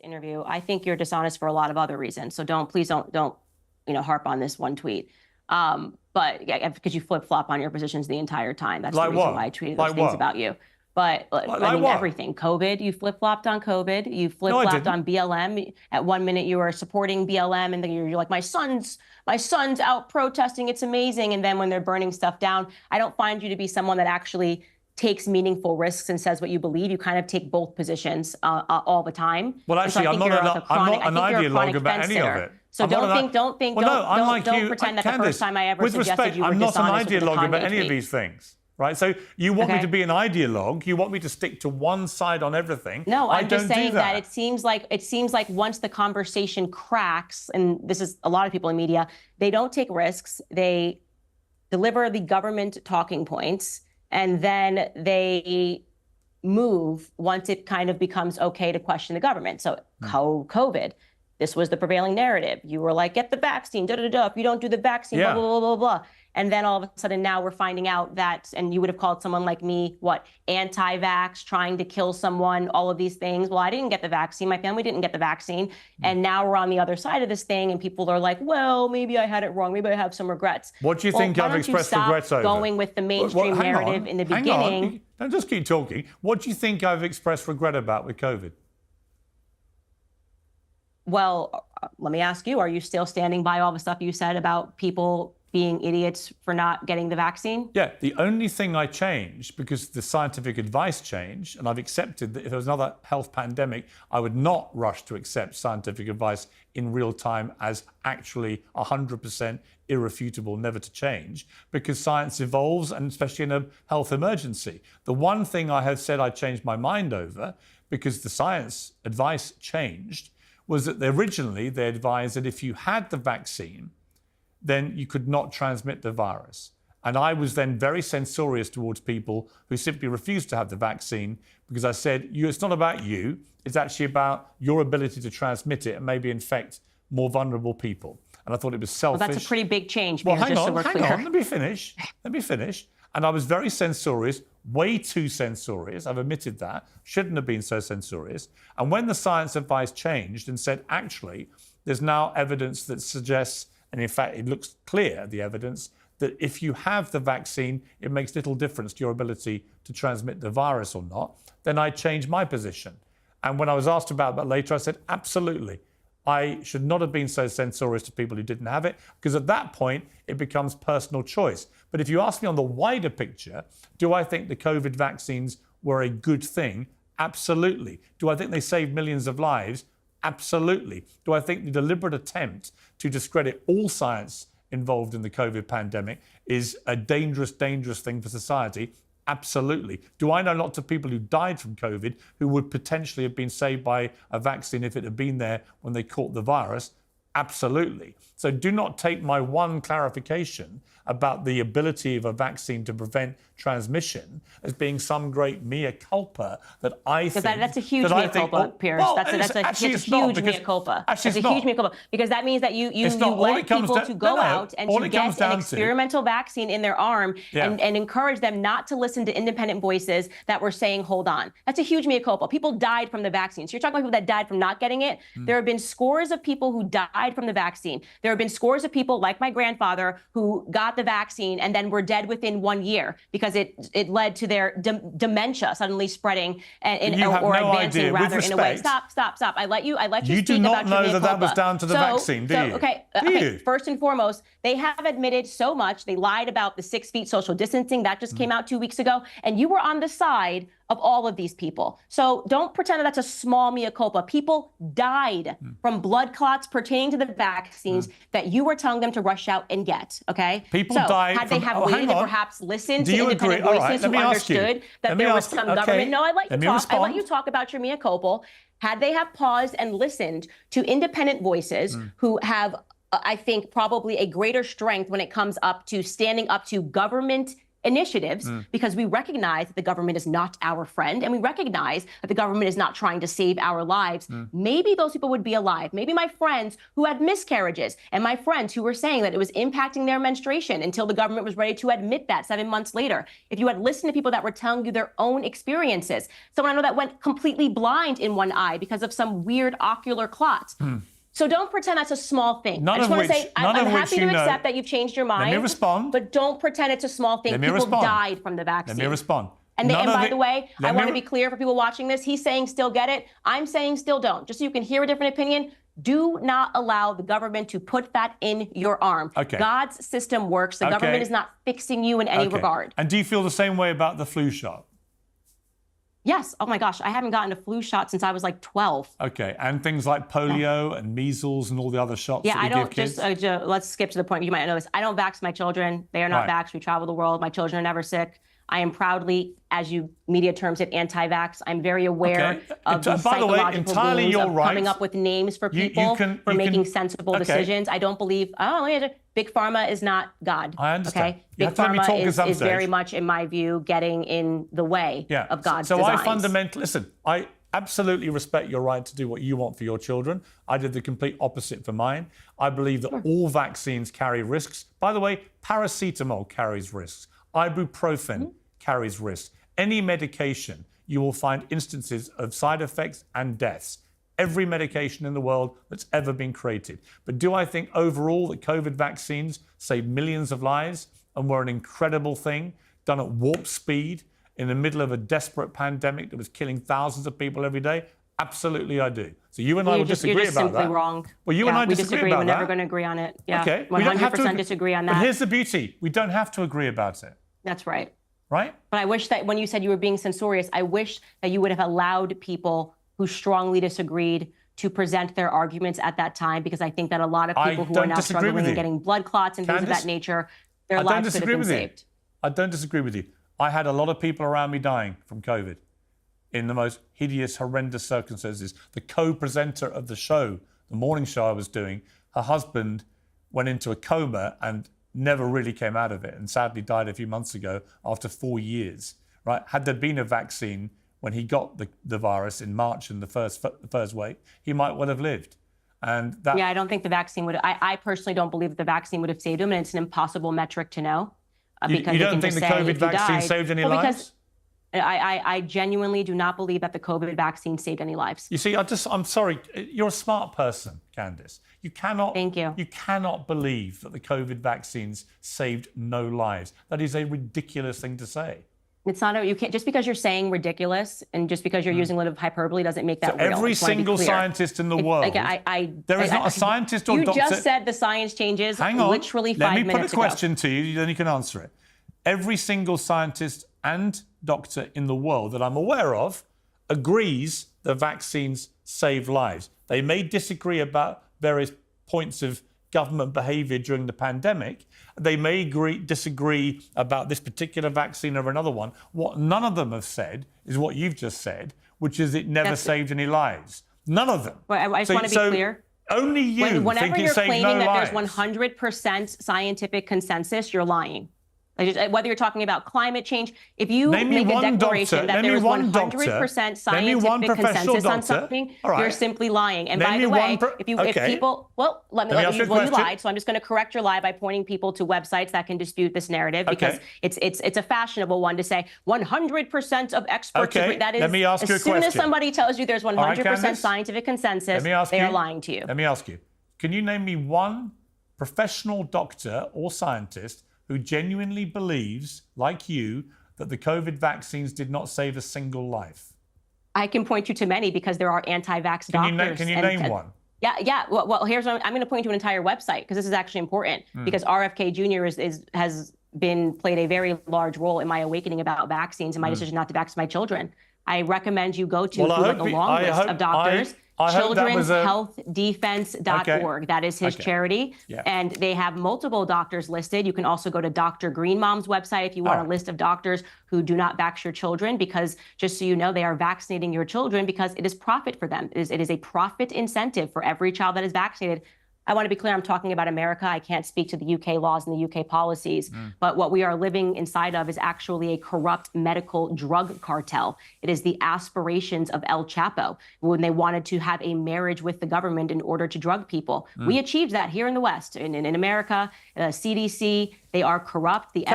interview. I think you're dishonest for a lot of other reasons. So please don't harp on this one tweet. But yeah, because you flip flop on your positions the entire time. That's the reason why I tweeted those things about you. But I mean, everything. COVID, you flip flopped on COVID. You flip flopped on BLM. At one minute you were supporting BLM, and then you're like, my son's out protesting. It's amazing. And then when they're burning stuff down, I don't find you to be someone that actually takes meaningful risks and says what you believe. You kind of take both positions all the time. Well, actually, I'm not an ideologue about any of it. So don't pretend that the first time I ever suggested you were dishonest. I'm not an ideologue about any of these things. Right, so you want me to be an ideologue? You want me to stick to one side on everything? No, I'm just saying that it seems like once the conversation cracks, and this is a lot of people in media, they don't take risks. They deliver the government talking points, and then they move once it kind of becomes okay to question the government. So COVID, this was the prevailing narrative. You were like, get the vaccine, da-da-da-da. If you don't do the vaccine, blah, blah, blah, blah, blah. And then all of a sudden now we're finding out that, and you would have called someone like me, anti-vax, trying to kill someone, all of these things. Well, I didn't get the vaccine. My family didn't get the vaccine. And now we're on the other side of this thing, and people are like, well, maybe I had it wrong. Maybe I have some regrets. What do you think I've expressed regrets over? Going with the mainstream narrative in the beginning. Don't just keep talking. What do you think I've expressed regret about with COVID? Well, let me ask you, are you still standing by all the stuff you said about people being idiots for not getting the vaccine? Yeah, the only thing I changed, because the scientific advice changed, and I've accepted that if there was another health pandemic, I would not rush to accept scientific advice in real time as actually 100% irrefutable, never to change, because science evolves, and especially in a health emergency. The one thing I have said I changed my mind over, because the science advice changed, was that originally they advised that if you had the vaccine, then you could not transmit the virus. And I was then very censorious towards people who simply refused to have the vaccine, because I said, it's not about you, it's actually about your ability to transmit it and maybe infect more vulnerable people. And I thought it was selfish. Well, that's a pretty big change. Well, hang on, let me finish. And I was very censorious, way too censorious. I've admitted that. Shouldn't have been so censorious. And when the science advice changed and said, actually, there's now evidence that suggests, and in fact, it looks clear, the evidence, that if you have the vaccine, it makes little difference to your ability to transmit the virus or not, then I changed my position. And when I was asked about that later, I said, absolutely. I should not have been so censorious to people who didn't have it, because at that point, it becomes personal choice. But if you ask me on the wider picture, do I think the COVID vaccines were a good thing? Absolutely. Do I think they saved millions of lives? Absolutely. Do I think the deliberate attempt to discredit all science involved in the COVID pandemic is a dangerous, dangerous thing for society? Absolutely. Do I know lots of people who died from COVID who would potentially have been saved by a vaccine if it had been there when they caught the virus? Absolutely. So do not take my one clarification about the ability of a vaccine to prevent transmission as being some great mea culpa that I think... That's a huge mea culpa, Piers. That's a huge mea culpa. That's a huge mea culpa, because that means that you let people to go out and to get an experimental vaccine in their arm and encourage them not to listen to independent voices that were saying, hold on. That's a huge mea culpa. People died from the vaccine. So you're talking about people that died from not getting it. There have been scores of people who died from the vaccine. There have been scores of people like my grandfather who got the vaccine and then were dead within 1 year because it led to their dementia suddenly spreading or advancing rather in a way. Stop. I let you You speak about your mea culpa. do not know that was down to the vaccine, do you? Okay. First and foremost, they have admitted so much. They lied about the 6 feet social distancing. That just came out 2 weeks ago. And you were on the side of all of these people. So don't pretend that that's a small mea culpa. People died from blood clots pertaining to the vaccines that you were telling them to rush out and get, okay? People died had they have waited and perhaps listened to independent voices who understood that there was some government... No, I let you talk. I let you talk about your mea culpa. Had they have paused and listened to independent voices who have, I think, probably a greater strength when it comes up to standing up to government initiatives because we recognize that the government is not our friend, and we recognize that the government is not trying to save our lives, maybe those people would be alive. Maybe my friends who had miscarriages and my friends who were saying that it was impacting their menstruation until the government was ready to admit that 7 months later. If you had listened to people that were telling you their own experiences, someone I know that went completely blind in one eye because of some weird ocular clots. So don't pretend that's a small thing. I just want to say, I'm happy to accept that you've changed your mind. Let me respond. But don't pretend it's a small thing. People died from the vaccine. Let me respond. And by the way, I want to be clear for people watching this. He's saying still get it. I'm saying still don't. Just so you can hear a different opinion, do not allow the government to put that in your arm. Okay. God's system works. The government is not fixing you in any regard. And do you feel the same way about the flu shot? Yes. Oh my gosh, I haven't gotten a flu shot since I was like 12. Okay, and things like polio and measles and all the other shots that you give kids? Let's skip to the point. You might not know this. I don't vax my children. They are not vaxxed. We travel the world. My children are never sick. I am proudly, as you media terms it, anti-vax. I'm very aware of the psychological wounds of coming up with names for people for making sensible decisions. I don't believe, Big Pharma is not God. I understand. Okay? Big Pharma is very much, in my view, getting in the way of God's designs. Listen, I absolutely respect your right to do what you want for your children. I did the complete opposite for mine. I believe that all vaccines carry risks. By the way, paracetamol carries risks. Ibuprofen carries risks. Any medication, you will find instances of side effects and deaths. Every medication in the world that's ever been created. But do I think overall that COVID vaccines saved millions of lives and were an incredible thing done at warp speed in the middle of a desperate pandemic that was killing thousands of people every day? Absolutely, I do. So you and I will disagree about that. You're just simply wrong. Well, you and I disagree about that. We're never going to agree on it. Yeah, okay. 100% disagree on that. But here's the beauty. We don't have to agree about it. That's right. Right? But I wish that when you said you were being censorious, I wish that you would have allowed people who strongly disagreed to present their arguments at that time, because I think that a lot of people who are now struggling and getting blood clots and things of that nature, their lives could have been saved. I don't disagree with you. I had a lot of people around me dying from COVID in the most hideous, horrendous circumstances. The co-presenter of the show, the morning show I was doing, her husband went into a coma and never really came out of it, and sadly died a few months ago after 4 years. Right? Had there been a vaccine when he got the virus in March in the first wave, he might well have lived. And that, I don't think the vaccine would. I personally don't believe that the vaccine would have saved him, and it's an impossible metric to know. Because you don't think the COVID vaccine saved any lives? I genuinely do not believe that the COVID vaccine saved any lives. You see, I'm sorry. You're a smart person, Candace. You cannot. Thank you. You cannot believe that the COVID vaccines saved no lives. That is a ridiculous thing to say. It's not. You can't, just because you're saying ridiculous and just because you're using a little hyperbole doesn't make that real. Every single scientist in the world. There is not a scientist or doctor. You just said the science changes. Hang on. Literally 5 minutes ago. Let me put a question to you, then you can answer it. Every single scientist and doctor in the world that I'm aware of agrees that vaccines save lives. They may disagree about various points of government behaviour during the pandemic. They may disagree about this particular vaccine or another one. What none of them have said is what you've just said, which is it never saved any lives. None of them. Well, I just want to be clear. Only you whenever think you're it saved claiming no that lives. There's 100% scientific consensus, you're lying. Whether you're talking about climate change, if you make a declaration that there is 100% scientific consensus on something, you're simply lying. And by the way, if people, well, let me use you lied, so I'm just going to correct your lie by pointing people to websites that can dispute this narrative, because it's a fashionable one to say 100% of experts agree. That is, as soon as somebody tells you there's 100% scientific consensus, they are lying to you. Let me ask you, can you name me one professional doctor or scientist who genuinely believes, like you, that the COVID vaccines did not save a single life? I can point you to many, because there are anti-vax doctors. Can you name one? Yeah. Well, here's what I'm going to point to an entire website, because this is actually important, because RFK Jr. has played a very large role in my awakening about vaccines and my decision not to vaccine my children. I recommend you go to a long list of doctors. childrenshealthdefense.org. That is his charity. Yeah. And they have multiple doctors listed. You can also go to Dr. Green Mom's website if you want a list of doctors who do not vax your children, because just so you know, they are vaccinating your children because it is profit for them. It is a profit incentive for every child that is vaccinated. I want to be clear, I'm talking about America. I can't speak to the UK laws and the UK policies, but what we are living inside of is actually a corrupt medical drug cartel. It is the aspirations of El Chapo when they wanted to have a marriage with the government in order to drug people. We achieved that here in the West. In America, CDC, they are corrupt. The